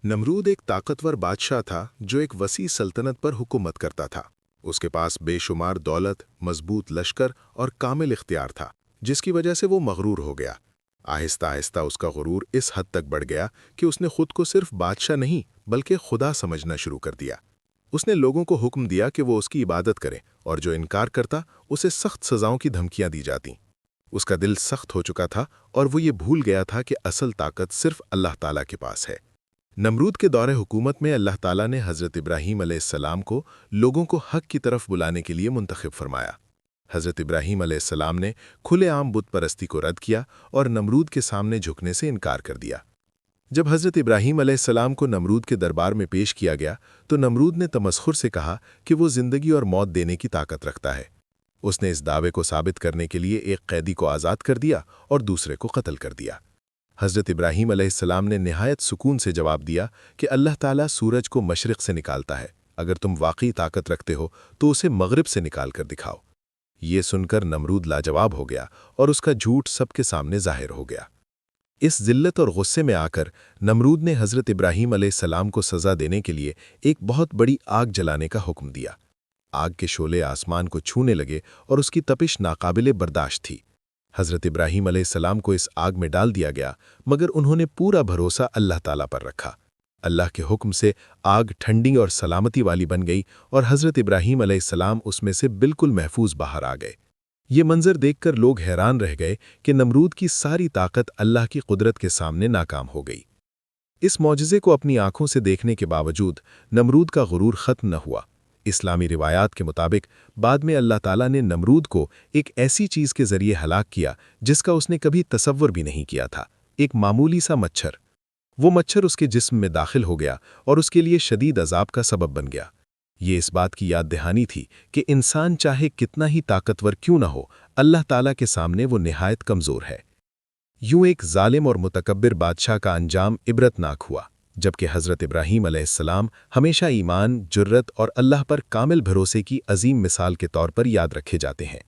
नमरूद एक ताकतवर बादशाह था जो एक वसी सल्तनत पर हुकूमत करता था। उसके पास बेशुमार दौलत, मजबूत लश्कर और कामिल इख्तियार था, जिसकी वजह से वो मगरूर हो गया। आहिस्ता आहिस्ता उसका गुरूर इस हद तक बढ़ गया कि उसने खुद को सिर्फ बादशाह नहीं बल्कि खुदा समझना शुरू कर दिया। उसने लोगों को हुक्म दिया कि वो उसकी इबादत करें और जो इनकार करता उसे सख्त सजाओं की धमकियां दी जाती। उसका दिल सख्त हो चुका था और वो ये भूल गया था कि असल ताकत सिर्फ अल्लाह ताला के पास है। नमरूद के दौरे हुकूमत में अल्लाह ताला ने हज़रत इब्राहीम अलैहिस्सलाम को लोगों को हक की तरफ बुलाने के लिए मुंतखब फरमाया। हज़रत इब्राहीम अलैहिस्सलाम ने खुलेआम बुत परस्ती को रद्द किया और नमरूद के सामने झुकने से इनकार कर दिया। जब हज़रत इब्राहीम अलैहिस्सलाम को नमरूद के दरबार में पेश किया गया तो नमरूद ने तमस्खुर से कहा कि वो ज़िंदगी और मौत देने की ताकत रखता है। उसने इस दावे को साबित करने के लिए एक कैदी को आज़ाद कर दिया और दूसरे को कत्ल कर दिया। हज़रत इब्राहीम अलैहिस्सलाम ने निहायत सुकून से जवाब दिया कि अल्लाह ताला सूरज को मशरिक़ से निकालता है, अगर तुम वाकई ताकत रखते हो तो उसे मगरिब से निकाल कर दिखाओ। ये सुनकर नमरूद लाजवाब हो गया और उसका झूठ सबके सामने जाहिर हो गया। इस जिल्लत और गुस्से में आकर नमरूद ने हज़रत इब्राहीम अलैहिस्सलाम को सज़ा देने के लिए एक बहुत बड़ी आग जलाने का हुक्म दिया। आग के शोले आसमान को छूने लगे और उसकी तपिश नाकाबिले बर्दाश्त थी। हज़रत इब्राहीम अलैहिस्सलाम को इस आग में डाल दिया गया, मगर उन्होंने पूरा भरोसा अल्लाह ताला पर रखा। अल्लाह के हुक्म से आग ठंडी और सलामती वाली बन गई और हज़रत इब्राहीम अलैहिस्सलाम उसमें से बिल्कुल महफूज बाहर आ गए। ये मंजर देखकर लोग हैरान रह गए कि नमरूद की सारी ताकत अल्लाह की कुदरत के सामने नाकाम हो गई। इस मौजज़े को अपनी आंखों से देखने के बावजूद नमरूद का गुरूर ख़त्म न हुआ। इस्लामी रिवायात के मुताबिक बाद में अल्लाह ताला ने नमरूद को एक ऐसी चीज़ के ज़रिए हलाक किया जिसका उसने कभी तसव्वुर भी नहीं किया था, एक मामूली सा मच्छर। वो मच्छर उसके जिस्म में दाखिल हो गया और उसके लिए शदीद अजाब का सबब बन गया। ये इस बात की याद दहानी थी कि इंसान चाहे कितना ही ताकतवर क्यों ना हो, अल्लाह ताला के सामने वो निहायत कमज़ोर है। यूं एक जालिम और मुतकब्बिर बादशाह का अंजाम इबरतनाक हुआ, जबकि हज़रत इब्राहीम अलैहिस्सलाम हमेशा ईमान, जुर्रत और अल्लाह पर कामिल भरोसे की अजीम मिसाल के तौर पर याद रखे जाते हैं।